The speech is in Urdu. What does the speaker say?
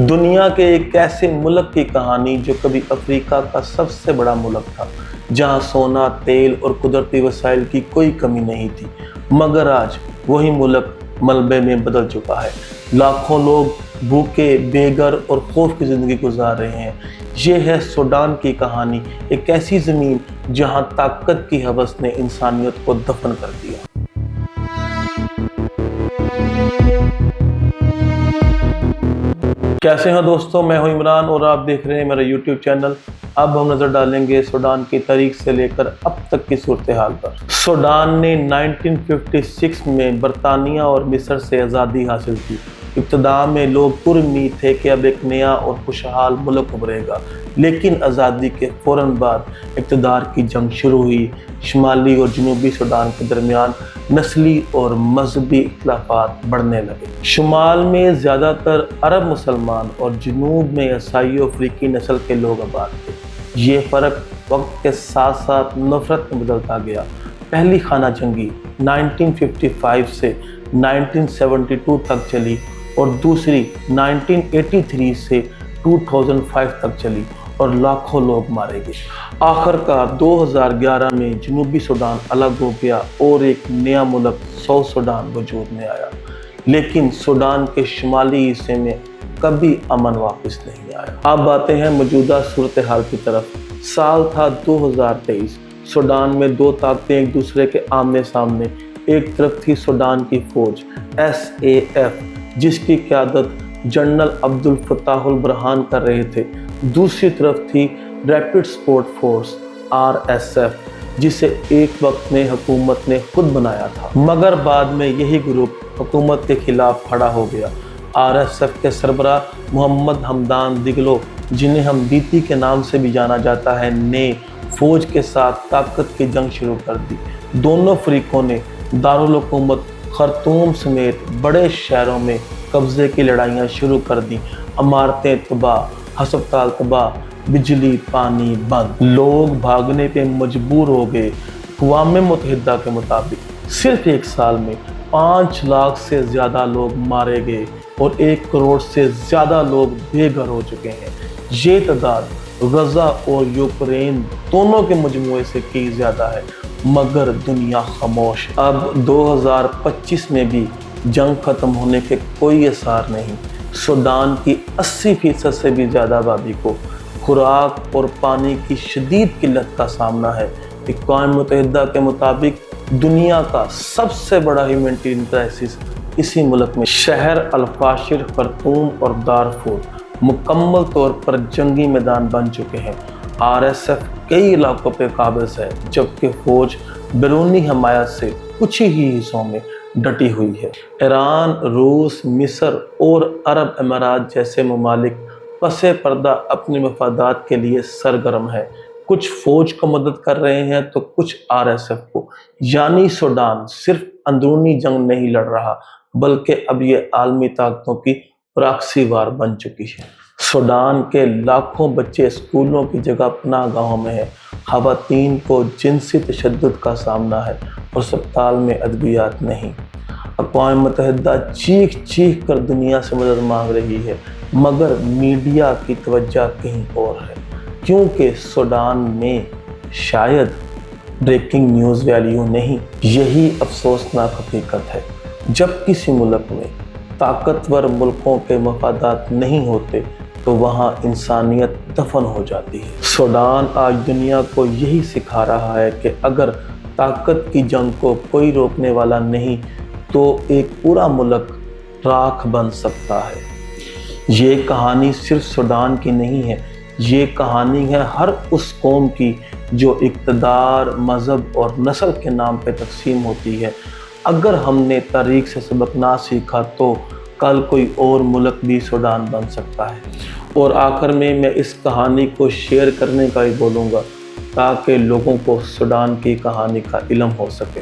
دنیا کے ایک ایسے ملک کی کہانی جو کبھی افریقہ کا سب سے بڑا ملک تھا، جہاں سونا، تیل اور قدرتی وسائل کی کوئی کمی نہیں تھی، مگر آج وہی ملک ملبے میں بدل چکا ہے۔ لاکھوں لوگ بھوکے، بے گھر اور خوف کی زندگی گزار رہے ہیں۔ یہ ہے سوڈان کی کہانی، ایک ایسی زمین جہاں طاقت کی ہوس نے انسانیت کو دفن کر دیا۔ کیسے ہیں دوستو، میں ہوں عمران اور آپ دیکھ رہے ہیں میرا یوٹیوب چینل۔ اب ہم نظر ڈالیں گے سوڈان کی تاریخ سے لے کر اب تک کی صورتحال پر۔ سوڈان نے 1956 میں برطانیہ اور مصر سے آزادی حاصل کی۔ ابتدا میں لوگ پر امید تھے کہ اب ایک نیا اور خوشحال ملک ابھرے گا، لیکن آزادی کے فوراً بعد اقتدار کی جنگ شروع ہوئی۔ شمالی اور جنوبی سوڈان کے درمیان نسلی اور مذہبی اختلافات بڑھنے لگے۔ شمال میں زیادہ تر عرب مسلمان اور جنوب میں عیسائی و افریقی نسل کے لوگ آباد تھے۔ یہ فرق وقت کے ساتھ ساتھ نفرت میں بدلتا گیا۔ پہلی خانہ جنگی 1955 سے 1972 تک چلی اور دوسری 1983 سے 2005 تک چلی اور لاکھوں لوگ مارے گئے۔ آخر کار 2011 میں جنوبی سوڈان الگ ہو گیا اور ایک نیا ملک ساؤتھ سوڈان وجود میں آیا، لیکن سوڈان کے شمالی حصے میں کبھی امن واپس نہیں آیا۔ اب آتے ہیں موجودہ صورتحال کی طرف۔ سال تھا 2023۔ سوڈان میں دو طاقتیں ایک دوسرے کے آمنے سامنے۔ ایک طرف تھی سوڈان کی فوج SAF، جس کی قیادت جنرل عبد الفتاح البرہان کر رہے تھے۔ دوسری طرف تھی ریپڈ سپورٹ فورس RSF، جسے ایک وقت میں حکومت نے خود بنایا تھا، مگر بعد میں یہی گروپ حکومت کے خلاف کھڑا ہو گیا۔ RSF کے سربراہ محمد حمدان دگلو، جنہیں ہم دیتی کے نام سے بھی جانا جاتا ہے، نے فوج کے ساتھ طاقت کی جنگ شروع کر دی۔ دونوں فریقوں نے دارالحکومت خرطوم سمیت بڑے شہروں میں قبضے کی لڑائیاں شروع کر دیں۔ عمارتیں تباہ، ہسپتال تباہ، بجلی پانی بند، لوگ بھاگنے پہ مجبور ہو گئے۔ اقوام متحدہ کے مطابق صرف ایک سال میں 5 لاکھ سے زیادہ لوگ مارے گئے اور 1 کروڑ سے زیادہ لوگ بے گھر ہو چکے ہیں۔ یہ تعداد غزہ اور یوکرین دونوں کے مجموعے سے کئی زیادہ ہے، مگر دنیا خاموش۔ اب 2025 میں بھی جنگ ختم ہونے کے کوئی آثار نہیں۔ سوڈان کی 80% سے بھی زیادہ آبادی کو خوراک اور پانی کی شدید قلت کا سامنا ہے۔ اقوام متحدہ کے مطابق دنیا کا سب سے بڑا ہیومینٹیرین کرائسس اسی ملک میں۔ شہر الفاشر، خرطوم اور دارفور مکمل طور پر جنگی میدان بن چکے ہیں۔ RSF کئی علاقوں پہ قابض ہے، جبکہ فوج بیرونی حمایت سے کچھ ہی حصوں میں ڈٹی ہوئی ہے۔ ایران، روس، مصر اور عرب امارات جیسے ممالک پس پردہ اپنے مفادات کے لیے سرگرم ہیں۔ کچھ فوج کو مدد کر رہے ہیں تو کچھ RSF کو، یعنی سوڈان صرف اندرونی جنگ نہیں لڑ رہا، بلکہ اب یہ عالمی طاقتوں کی پراکسی وار بن چکی ہے۔ سوڈان کے لاکھوں بچے اسکولوں کی جگہ پناہ گاہوں میں ہیں۔ خواتین کو جنسی تشدد کا سامنا ہے اور اسپتال میں ادویات نہیں۔ اقوام متحدہ چیخ چیخ کر دنیا سے مدد مانگ رہی ہے، مگر میڈیا کی توجہ کہیں اور ہے، کیونکہ سوڈان میں شاید بریکنگ نیوز ویلیو نہیں۔ یہی افسوسناک حقیقت ہے، جب کسی ملک میں طاقتور ملکوں کے مفادات نہیں ہوتے تو وہاں انسانیت دفن ہو جاتی ہے۔ سوڈان آج دنیا کو یہی سکھا رہا ہے کہ اگر طاقت کی جنگ کو کوئی روکنے والا نہیں تو ایک پورا ملک راکھ بن سکتا ہے۔ یہ کہانی صرف سوڈان کی نہیں ہے، یہ کہانی ہے ہر اس قوم کی جو اقتدار، مذہب اور نسل کے نام پہ تقسیم ہوتی ہے۔ اگر ہم نے تاریخ سے سبق نہ سیکھا تو کل کوئی اور ملک بھی سوڈان بن سکتا ہے۔ اور آخر میں اس کہانی کو شیئر کرنے کا ہی بولوں گا، تاکہ لوگوں کو سوڈان کی کہانی کا علم ہو سکے۔